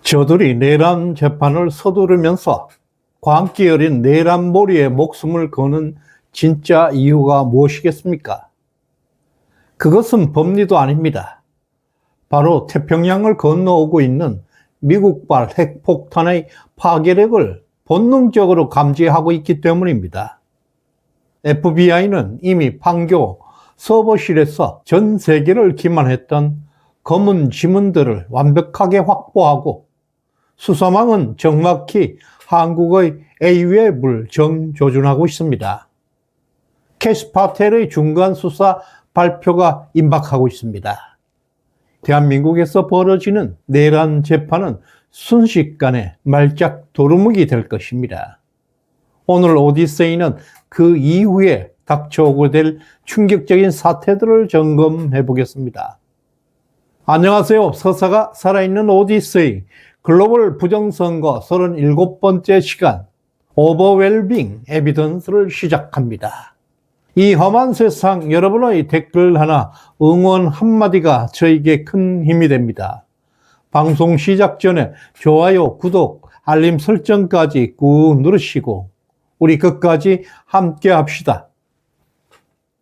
저들이 내란 재판을 서두르면서 광기 어린 내란몰이에 목숨을 거는 진짜 이유가 무엇이겠습니까? 그것은 법리도 아닙니다. 바로 태평양을 건너오고 있는 미국발 핵폭탄의 파괴력을 본능적으로 감지하고 있기 때문입니다. FBI는 이미 판교 서버실에서 전 세계를 기만했던 검은 지문들을 완벽하게 확보하고 수사망은 정확히 한국의 A웹을 정조준하고 있습니다. 캐시파텔의 중간 수사 발표가 임박하고 있습니다. 대한민국에서 벌어지는 내란 재판은 순식간에 말짝 도루묵이 될 것입니다. 오늘 오디세이는 그 이후에 닥쳐오게 될 충격적인 사태들을 점검해 보겠습니다. 안녕하세요. 서사가 살아있는 오디세이 글로벌 부정선거 37번째 시간 오버웰빙 에비던스를 시작합니다. 이 험한 세상 여러분의 댓글 하나, 응원 한마디가 저에게 큰 힘이 됩니다. 방송 시작 전에 좋아요, 구독, 알림 설정까지 꾹 누르시고 우리 끝까지 함께 합시다.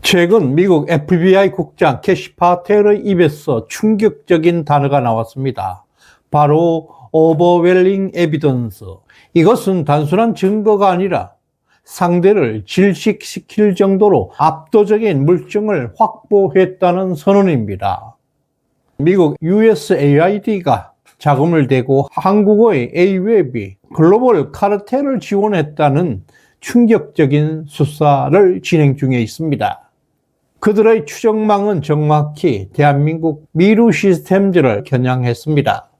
최근 미국 FBI 국장 캐시파텔의 입에서 충격적인 단어가 나왔습니다. 바로 오버웰링 에비던스. 이것은 단순한 증거가 아니라 상대를 질식시킬 정도로 압도적인 물증을 확보했다는 선언입니다. 미국 USAID가 자금을 대고 한국의 A웹이 글로벌 카르텔을 지원했다는 충격적인 수사를 진행 중에 있습니다. 그들의 추정망은 정확히 대한민국 미루 시스템즈를 겨냥했습니다.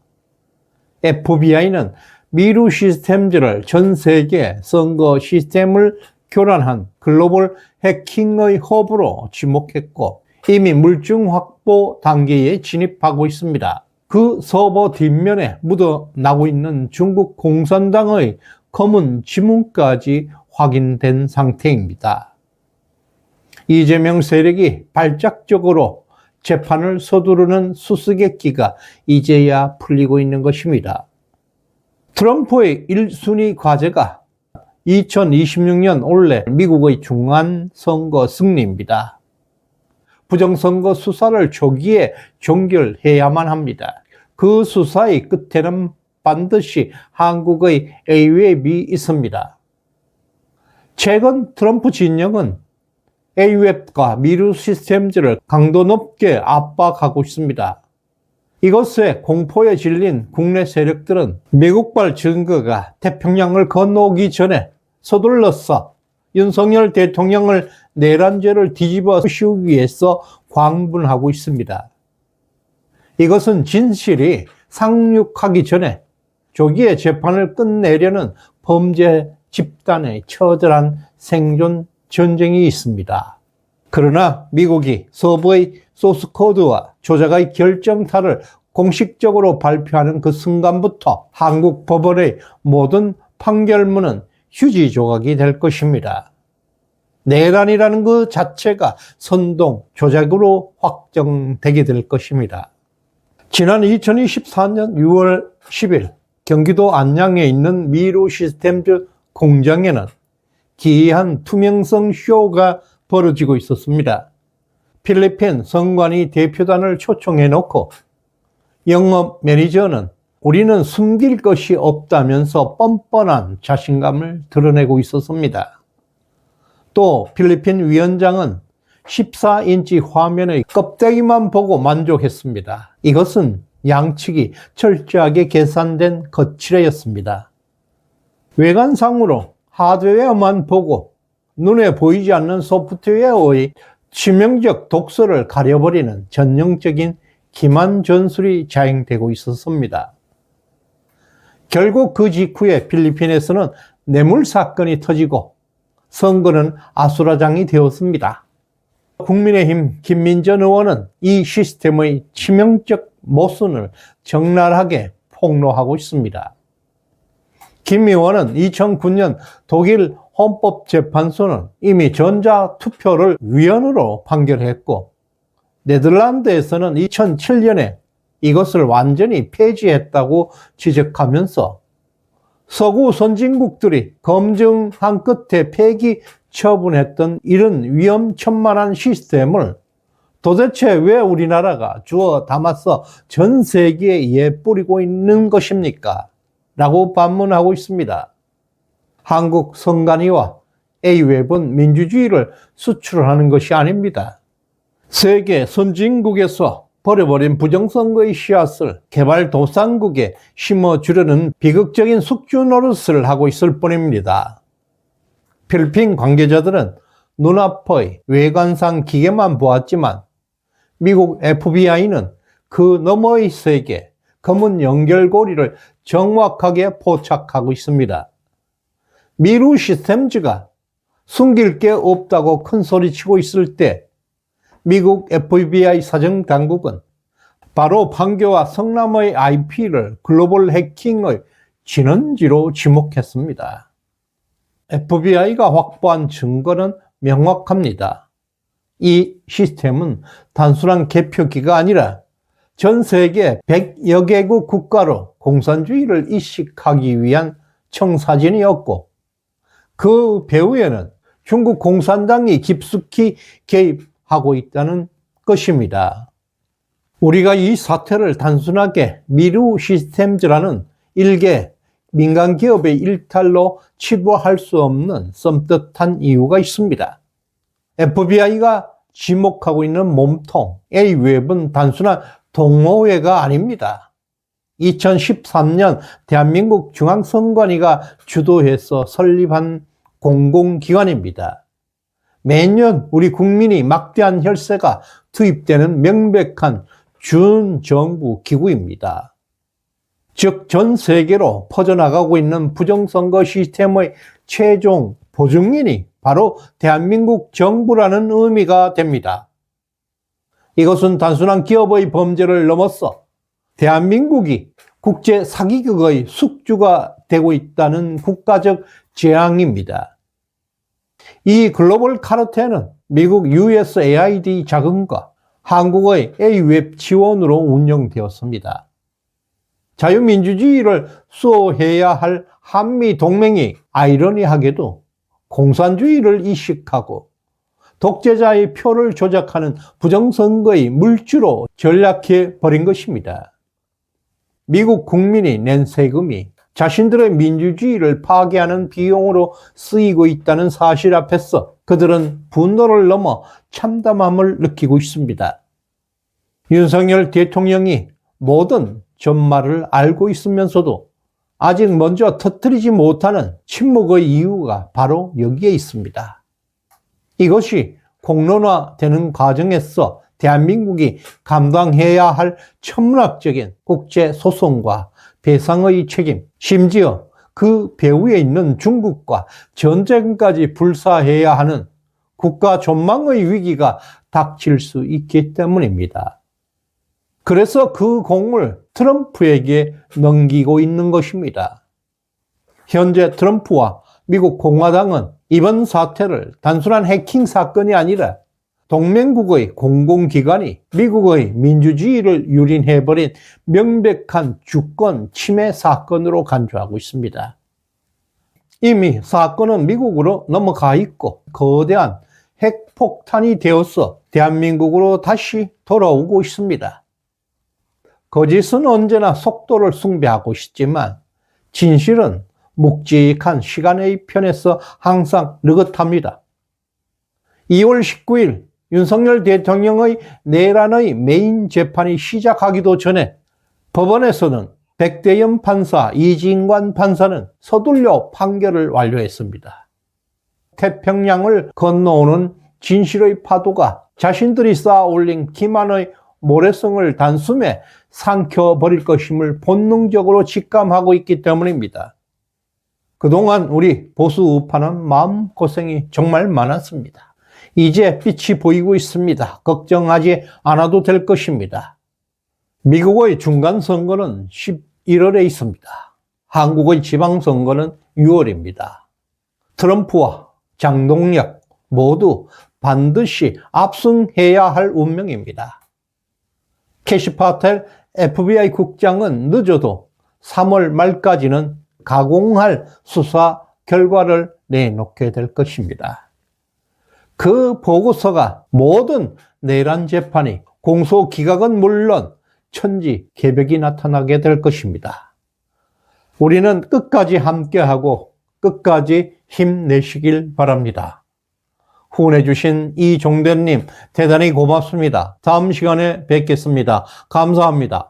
FBI는 미루 시스템즈를 전 세계 선거 시스템을 교란한 글로벌 해킹의 허브로 지목했고 이미 물증 확보 단계에 진입하고 있습니다. 그 서버 뒷면에 묻어나고 있는 중국 공산당의 검은 지문까지 확인된 상태입니다. 이재명 세력이 발작적으로 재판을 서두르는 수수께끼가 이제야 풀리고 있는 것입니다. 트럼프의 1순위 과제가 2026년 올해 미국의 중간선거 승리입니다. 부정선거 수사를 조기에 종결해야만 합니다. 그 수사의 끝에는 반드시 한국의 A웹이 있습니다. 최근 트럼프 진영은 A웹과 미루 시스템즈를 강도 높게 압박하고 있습니다. 이것에 공포에 질린 국내 세력들은 미국발 증거가 태평양을 건너오기 전에 서둘러서 윤석열 대통령을 내란죄를 뒤집어 씌우기 위해서 광분하고 있습니다. 이것은 진실이 상륙하기 전에 조기에 재판을 끝내려는 범죄 집단의 처절한 생존 전쟁이 있습니다. 그러나 미국이 서버의 소스코드와 조작의 결정타를 공식적으로 발표하는 그 순간부터 한국 법원의 모든 판결문은 휴지 조각이 될 것입니다. 내란이라는 그 자체가 선동, 조작으로 확정되게 될 것입니다. 지난 2024년 6월 10일 경기도 안양에 있는 미루 시스템즈 공장에는 기이한 투명성 쇼가 벌어지고 있었습니다. 필리핀 선관위 대표단을 초청해 놓고 영업 매니저는 우리는 숨길 것이 없다면서 뻔뻔한 자신감을 드러내고 있었습니다. 또 필리핀 위원장은 14인치 화면의 껍데기만 보고 만족했습니다. 이것은 양측이 철저하게 계산된 거칠애였습니다. 외관상으로 하드웨어만 보고 눈에 보이지 않는 소프트웨어의 치명적 독소를 가려버리는 전형적인 기만 전술이 자행되고 있었습니다. 결국 그 직후에 필리핀에서는 뇌물 사건이 터지고 선거는 아수라장이 되었습니다. 국민의힘 김민전 의원은 이 시스템의 치명적 모순을 적나라하게 폭로하고 있습니다. 김 의원은 2009년 독일 헌법재판소는 이미 전자투표를 위헌으로 판결했고 네덜란드에서는 2007년에 이것을 완전히 폐지했다고 지적하면서 서구 선진국들이 검증한 끝에 폐기 처분했던 이런 위험천만한 시스템을 도대체 왜 우리나라가 주워 담아서 전 세계에 예뿌리고 있는 것입니까? 라고 반문하고 있습니다. 한국 선관위와 A웹은 민주주의를 수출하는 것이 아닙니다. 세계 선진국에서 버려버린 부정선거의 씨앗을 개발도상국에 심어주려는 비극적인 숙주 노릇을 하고 있을 뿐입니다. 필리핀 관계자들은 눈앞의 외관상 기계만 보았지만 미국 FBI는 그 너머의 세계, 검은 연결고리를 정확하게 포착하고 있습니다. 미루 시스템즈가 숨길 게 없다고 큰소리치고 있을 때 미국 FBI 사정당국은 바로 판교와 성남의 IP를 글로벌 해킹의 진원지로 지목했습니다. FBI가 확보한 증거는 명확합니다. 이 시스템은 단순한 개표기가 아니라 전 세계 100여 개국 국가로 공산주의를 이식하기 위한 청사진이었고 그 배후에는 중국 공산당이 깊숙이 개입하고 있다는 것입니다. 우리가 이 사태를 단순하게 미루 시스템즈라는 일개 민간 기업의 일탈로 치부할 수 없는 썸뜻한 이유가 있습니다. FBI가 지목하고 있는 몸통 A웹은 단순한 동호회가 아닙니다. 2013년 대한민국 중앙선관위가 주도해서 설립한 공공기관입니다. 매년 우리 국민이 막대한 혈세가 투입되는 명백한 준정부 기구입니다. 즉, 전 세계로 퍼져나가고 있는 부정선거 시스템의 최종 보증인이 바로 대한민국 정부라는 의미가 됩니다. 이것은 단순한 기업의 범죄를 넘어서 대한민국이 국제 사기극의 숙주가 되고 있다는 국가적 재앙입니다. 이 글로벌 카르텔은 미국 USAID 자금과 한국의 A웹 지원으로 운영되었습니다. 자유민주주의를 수호해야 할 한미동맹이 아이러니하게도 공산주의를 이식하고 독재자의 표를 조작하는 부정선거의 물주로 전락해 버린 것입니다. 미국 국민이 낸 세금이 자신들의 민주주의를 파괴하는 비용으로 쓰이고 있다는 사실 앞에서 그들은 분노를 넘어 참담함을 느끼고 있습니다. 윤석열 대통령이 모든 전말을 알고 있으면서도 아직 먼저 터뜨리지 못하는 침묵의 이유가 바로 여기에 있습니다. 이것이 공론화되는 과정에서 대한민국이 감당해야 할 천문학적인 국제 소송과 배상의 책임, 심지어 그 배후에 있는 중국과 전쟁까지 불사해야 하는 국가 전망의 위기가 닥칠 수 있기 때문입니다. 그래서 그 공을 트럼프에게 넘기고 있는 것입니다. 현재 트럼프와 미국 공화당은 이번 사태를 단순한 해킹 사건이 아니라 동맹국의 공공기관이 미국의 민주주의를 유린해버린 명백한 주권 침해 사건으로 간주하고 있습니다. 이미 사건은 미국으로 넘어가 있고 거대한 핵폭탄이 되어서 대한민국으로 다시 돌아오고 있습니다. 거짓은 언제나 속도를 숭배하고 있지만 진실은 묵직한 시간의 편에서 항상 느긋합니다. 2월 19일 윤석열 대통령의 내란의 메인 재판이 시작하기도 전에 법원에서는 백대현 판사, 이진관 판사는 서둘러 판결을 완료했습니다. 태평양을 건너오는 진실의 파도가 자신들이 쌓아 올린 기만의 모래성을 단숨에 삼켜버릴 것임을 본능적으로 직감하고 있기 때문입니다. 그동안 우리 보수 우파는 마음고생이 정말 많았습니다. 이제 빛이 보이고 있습니다. 걱정하지 않아도 될 것입니다. 미국의 중간선거는 11월에 있습니다. 한국의 지방선거는 6월입니다. 트럼프와 장동혁 모두 반드시 압승해야 할 운명입니다. 캐시 파텔, FBI 국장은 늦어도 3월 말까지는 가공할 수사 결과를 내놓게 될 것입니다. 그 보고서가 모든 내란 재판이 공소기각은 물론 천지개벽이 나타나게 될 것입니다. 우리는 끝까지 함께하고 끝까지 힘내시길 바랍니다. 후원해주신 이종대님 대단히 고맙습니다. 다음 시간에 뵙겠습니다. 감사합니다.